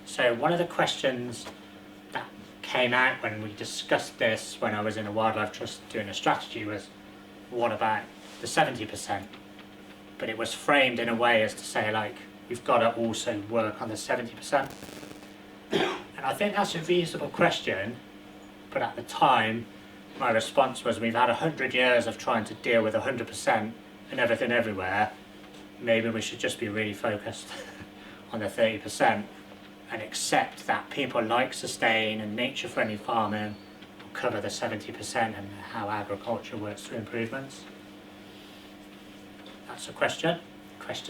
So one of the questions that came out when we discussed this when I was in a wildlife trust doing a strategy was, what about the 70%? But it was framed in a way as to say, like, we've got to also work on the 70%. And I think that's a reasonable question, but at the time, my response was, we've had 100 years of trying to deal with 100% and everything everywhere. Maybe we should just be really focused on the 30% and accept that people like sustain and nature-friendly farming will cover the 70% and how agriculture works through improvements. That's a question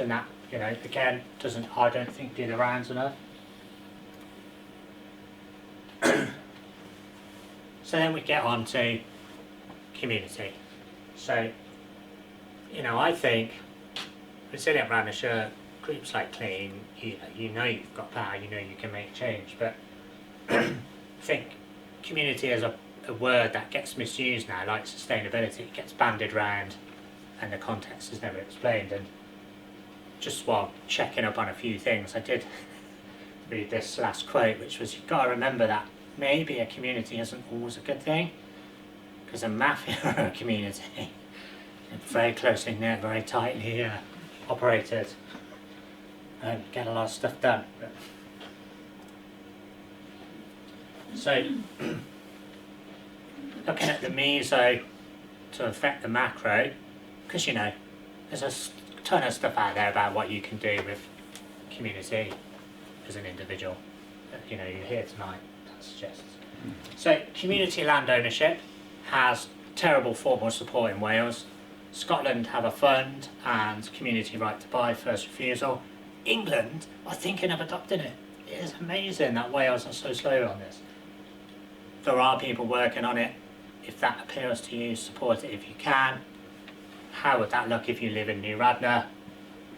that, you know, again, I don't think do the rounds enough. So then we get on to community. So, you know, I think Resilient Radnorshire, groups like Clean, you know you've got power, you know you can make change, but I think community is a word that gets misused now, like sustainability. It gets bandied around and the context is never explained. And just while checking up on a few things, I did read this last quote, which was, you've got to remember that maybe a community isn't always a good thing, because a mafia or a community, very closely knit, very tightly operated, and get a lot of stuff done. So, looking at the meso to affect the macro, because you know, there's a ton of stuff out there about what you can do with community as an individual. You know, you're here tonight, that suggests. So, community land ownership has terrible formal support in Wales. Scotland have a fund and community right to buy, first refusal. England are thinking of adopting it. It is amazing that Wales are so slow on this. There are people working on it. If that appeals to you, support it if you can. How would that look if you live in New Radnor?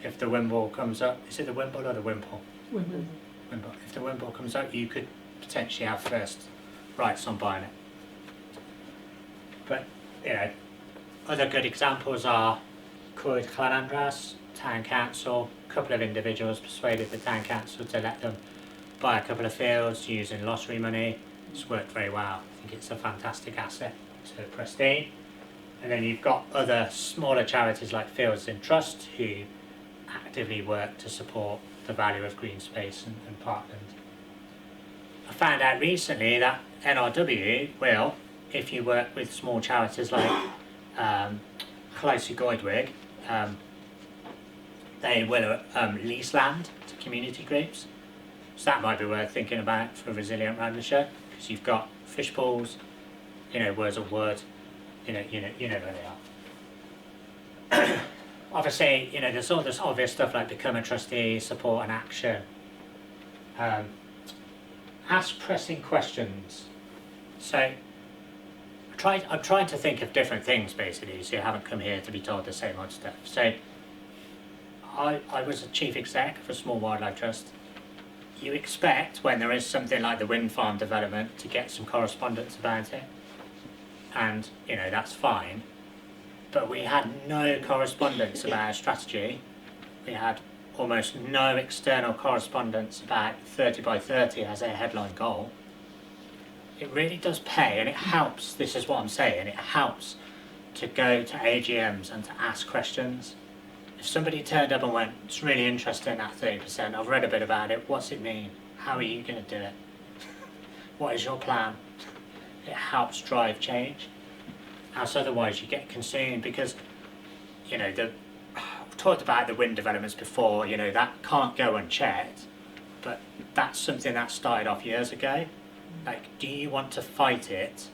If the Wimble comes up, is it the Wimble or the Wimple? Wimble. Wimble. If the Wimble comes up, you could potentially have first rights on buying it. But, you know, other good examples are Coed Llanandras, Town Council. A couple of individuals persuaded the Town Council to let them buy a couple of fields using lottery money. It's worked very well. I think it's a fantastic asset to Prestine. And then you've got other smaller charities like Fields in Trust who actively work to support the value of green space and parkland. I found out recently that NRW will, if you work with small charities like Chalaisi Goedwig, they will lease land to community groups. So that might be worth thinking about for Resilient Radnorshire, because you've got fish pools, you know, words of wood, you know where they are. Obviously, you know, there's all this obvious stuff like become a trustee, support and action. Ask pressing questions. So I'm trying to think of different things basically, so you haven't come here to be told the same old stuff. So I was a chief exec for a small wildlife trust. You expect when there is something like the wind farm development to get some correspondence about it, and you know that's fine, but we had no correspondence about our strategy. We had almost no external correspondence about 30 by 30 as a headline goal. It really does pay, and it helps, this is what I'm saying, it helps to go to AGMs and to ask questions. If somebody turned up and went, it's really interesting that 30%, I've read a bit about it, what's it mean? How are you going to do it? What is your plan? It helps drive change. Else otherwise you get consumed, because, you know, I've talked about the wind developments before, you know, that can't go unchecked, but that's something that started off years ago. Like, do you want to fight it,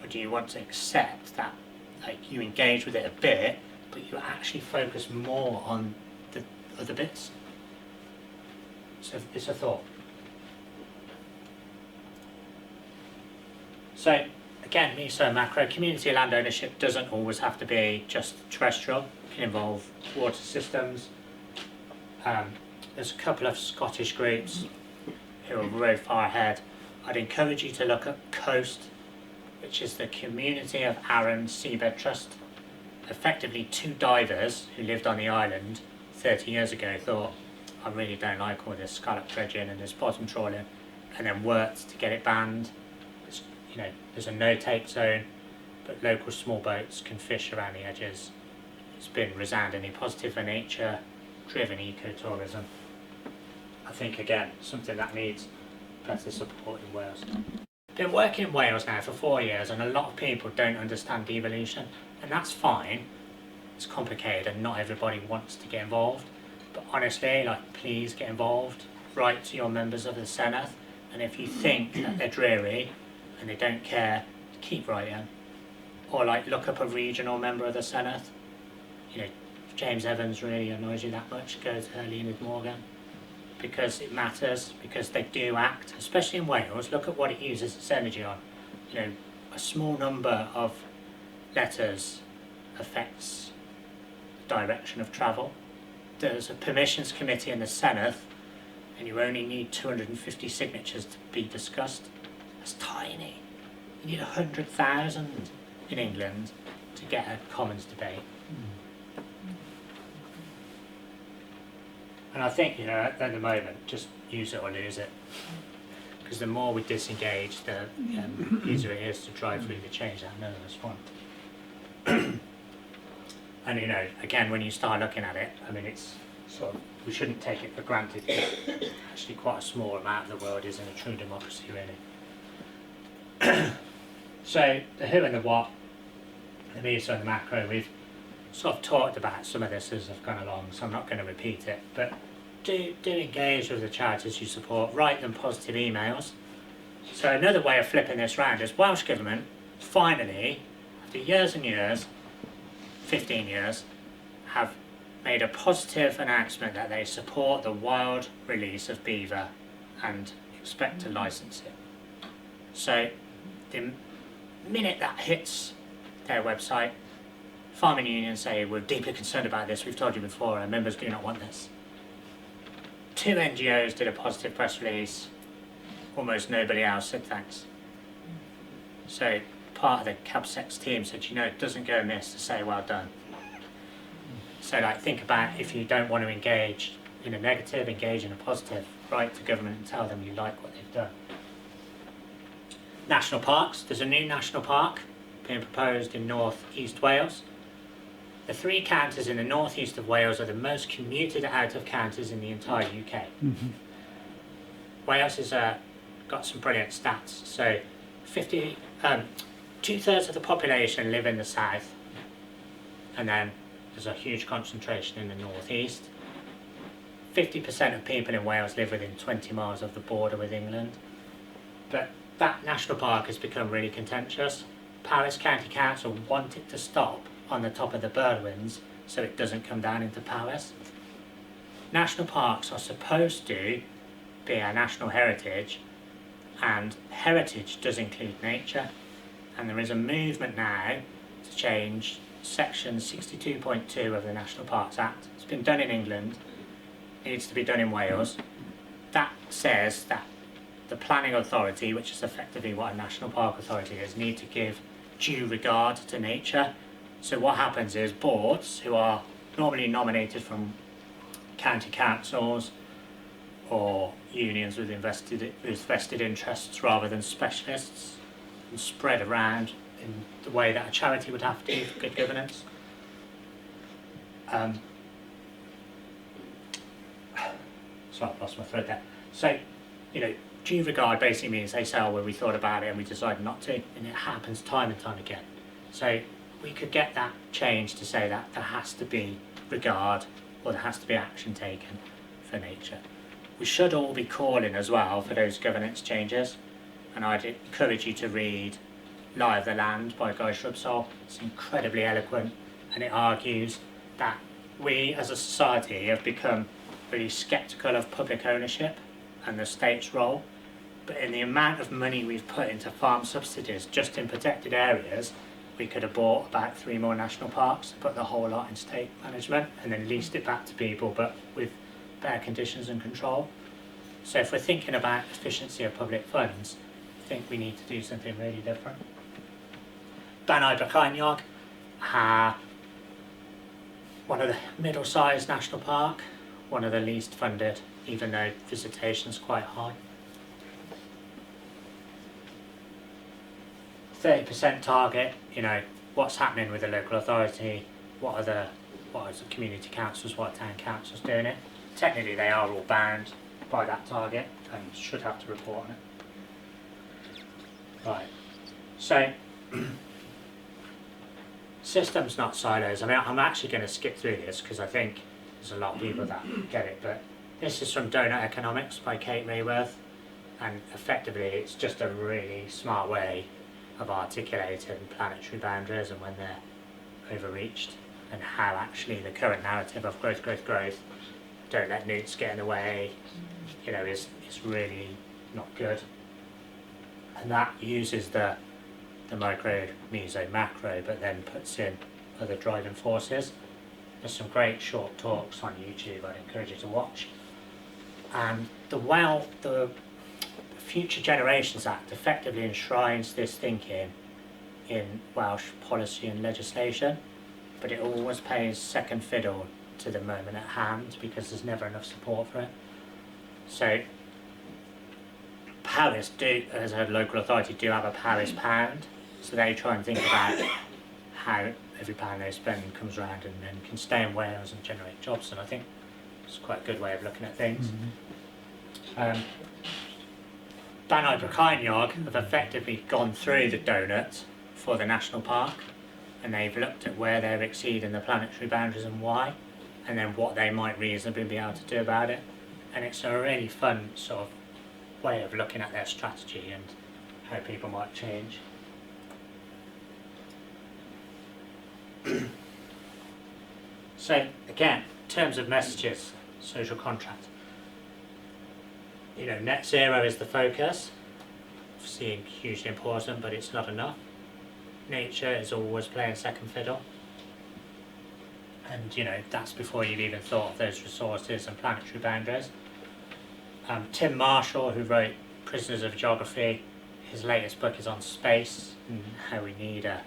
or do you want to accept that, like, you engage with it a bit, but you actually focus more on the other bits? So it's a thought. So again, meso and macro, community land ownership doesn't always have to be just terrestrial. It can involve water systems. There's a couple of Scottish groups who are very far ahead. I'd encourage you to look at coast which is the Community of Arran Seabed Trust. Effectively, 2 divers who lived on the island 30 years ago thought, I really don't like all this scallop dredging and this bottom trawling, and then worked to get it banned. There's a no-take zone, but local small boats can fish around the edges. It's been resoundingly positive for nature, driven ecotourism. I think, again, something that needs better support in Wales. Been working in Wales now for 4 years, and a lot of people don't understand devolution, and that's fine. It's complicated and not everybody wants to get involved, but honestly, please get involved. Write to your members of the Senedd, and if you think that they're dreary and they don't care, keep writing. Or look up a regional member of the Senedd. If James Evans really annoys you that much, go to Leonard Morgan, because it matters, because they do act, especially in Wales. Look at what it uses its energy on. A small number of letters affects the direction of travel. There's a permissions committee in the Senedd, and you only need 250 signatures to be discussed. That's tiny. You need 100,000 in England to get a Commons debate. And I think, at the moment, just use it or lose it. Because the more we disengage, the easier it is to drive through the change that none of us want. And, again, when you start looking at it, it's we shouldn't take it for granted. Actually, quite a small amount of the world is in a true democracy, really. So, the who and the what, the meso and the macro, we've sort of talked about some of this as I've gone along, so I'm not going to repeat it, but do engage with the charities you support, write them positive emails. So another way of flipping this round is Welsh Government finally, after years and years, 15 years, have made a positive announcement that they support the wild release of beaver and expect to license it. So the minute that hits their website, farming unions say, we're deeply concerned about this, we've told you before, our members do not want this. 2 NGOs did a positive press release, almost nobody else said thanks. So part of the CabSex team said, it doesn't go amiss to say well done. So think about, if you don't want to engage in a negative, engage in a positive, write to government and tell them you like what they've done. National parks, there's a new national park being proposed in North East Wales. The 3 counties in the northeast of Wales are the most commuted out of counties in the entire UK. Mm-hmm. Wales has got some brilliant stats. So 2/3 of the population live in the south, and then there's a huge concentration in the northeast. 50% of people in Wales live within 20 miles of the border with England. But that national park has become really contentious. Powys County Council want it to stop on the top of the Berwins so it doesn't come down into Powys. National parks are supposed to be our national heritage, and heritage does include nature, and there is a movement now to change section 62.2 of the National Parks Act. It's been done in England, needs to be done in Wales. That says that the planning authority, which is effectively what a national park authority is, need to give due regard to nature. So what happens is boards, who are normally nominated from county councils or unions with vested interests rather than specialists, and spread around in the way that a charity would have to for good governance. Sorry, I've lost my thread there. So, due regard basically means they say, well, we thought about it and we decided not to, and it happens time and time again. So we could get that changed to say that there has to be regard, or there has to be action taken for nature. We should all be calling as well for those governance changes, and I'd encourage you to read Lie of the Land by Guy Shrubsole. It's incredibly eloquent, and it argues that we as a society have become really sceptical of public ownership and the state's role, but in the amount of money we've put into farm subsidies just in protected areas, we could have bought about 3 more national parks, put the whole lot in state management, and then leased it back to people, but with better conditions and control. So if we're thinking about efficiency of public funds, I think we need to do something really different. Banai Brycheiniog, one of the middle-sized national park, one of the least funded, even though visitation's quite high. 30% target, you know, what's happening with the local authority, what are the community councils, what are town councils doing it. Technically they are all bound by that target and should have to report on it. Right, so systems, not silos. I mean, I'm actually going to skip through this because I think there's a lot of people that get it, but this is from Donut Economics by Kate Rayworth, and effectively it's just a really smart way of articulating planetary boundaries and when they're overreached, and how actually the current narrative of growth, growth, growth, don't let newts get in the way, you know, is really not good. And that uses the micro, meso, macro, but then puts in other driving forces. There's some great short talks on YouTube I'd encourage you to watch. And the Future Generations Act effectively enshrines this thinking in Welsh policy and legislation, but it always pays second fiddle to the moment at hand because there's never enough support for it. So Powys do, as a local authority, do have a Powys pound, so they try and think about how every pound they spend comes around and then can stay in Wales and generate jobs, and I think it's quite a good way of looking at things. Banai Brycheiniog have effectively gone through the donut for the national park, and they've looked at where they're exceeding the planetary boundaries and why, and then what they might reasonably be able to do about it. And it's a really fun sort of way of looking at their strategy and how people might change. So again, in terms of messages, social contract. You know, net zero is the focus, obviously hugely important, but it's not enough. Nature is always playing second fiddle. And you know, that's before you've even thought of those resources and planetary boundaries. Tim Marshall, who wrote Prisoners of Geography, his latest book is on space and how we need a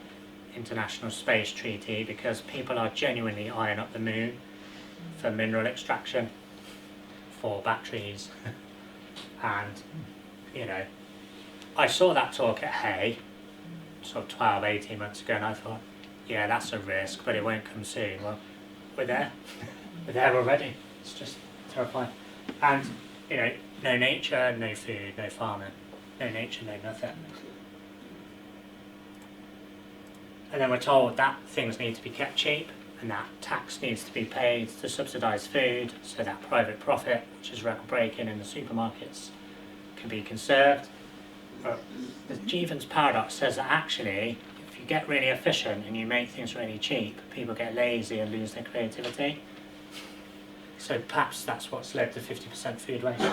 international space treaty because people are genuinely eyeing up the moon for mineral extraction, for batteries. And, you know, I saw that talk at Hay sort of 12, 18 months ago, and I thought, yeah, that's a risk, but it won't come soon. Well, we're there. We're there already. It's just terrifying. And, you know, no nature, no food, no farming. No nature, no nothing. And then we're told that things need to be kept cheap, and that tax needs to be paid to subsidise food, so that private profit, which is record-breaking in the supermarkets, can be conserved. But the Jevons paradox says that actually, if you get really efficient and you make things really cheap, people get lazy and lose their creativity. So perhaps that's what's led to 50% food waste.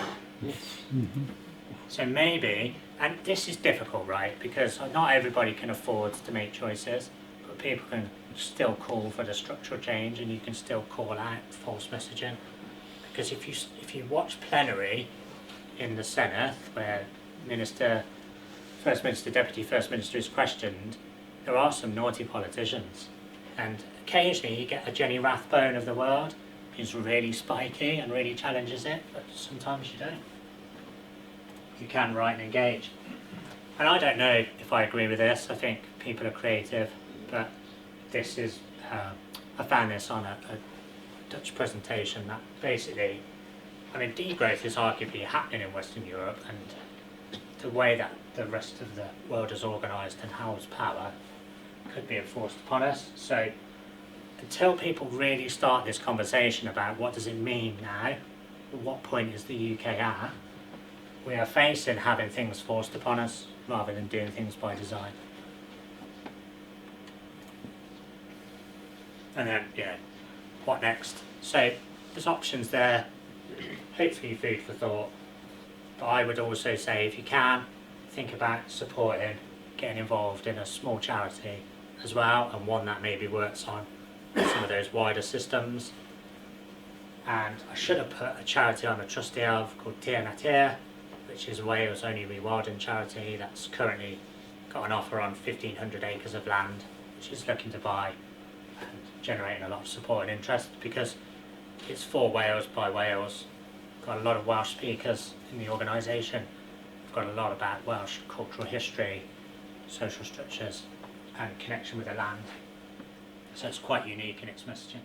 So maybe, and this is difficult, right, because not everybody can afford to make choices, but people can still call for the structural change, and you can still call out false messaging. Because if you watch plenary in the Senate, where First Minister, Deputy First Minister is questioned, there are some naughty politicians, and occasionally you get a Jenny Rathbone of the world who's really spiky and really challenges it, but sometimes you don't. You can write and engage. And I don't know if I agree with this. I think people are creative, but this is, I found this on a Dutch presentation that basically, I mean, degrowth is arguably happening in Western Europe, and the way that the rest of the world is organised and holds power could be enforced upon us. So until people really start this conversation about what does it mean now, at what point is the UK at, we are facing having things forced upon us rather than doing things by design. And then, yeah, what next? So there's options there, hopefully food for thought. But I would also say, if you can, think about supporting, getting involved in a small charity as well, and one that maybe works on some of those wider systems. And I should have put a charity I'm a trustee of called Tir na Tir, which is Wales' only rewilding charity that's currently got an offer on 1,500 acres of land, which it's looking to buy, and generating a lot of support and interest because it's for Wales by Wales. Got a lot of Welsh speakers in the organisation. We've got a lot about Welsh cultural history, social structures, and connection with the land. So it's quite unique in its messaging.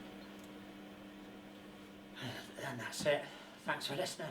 And that's it. Thanks for listening.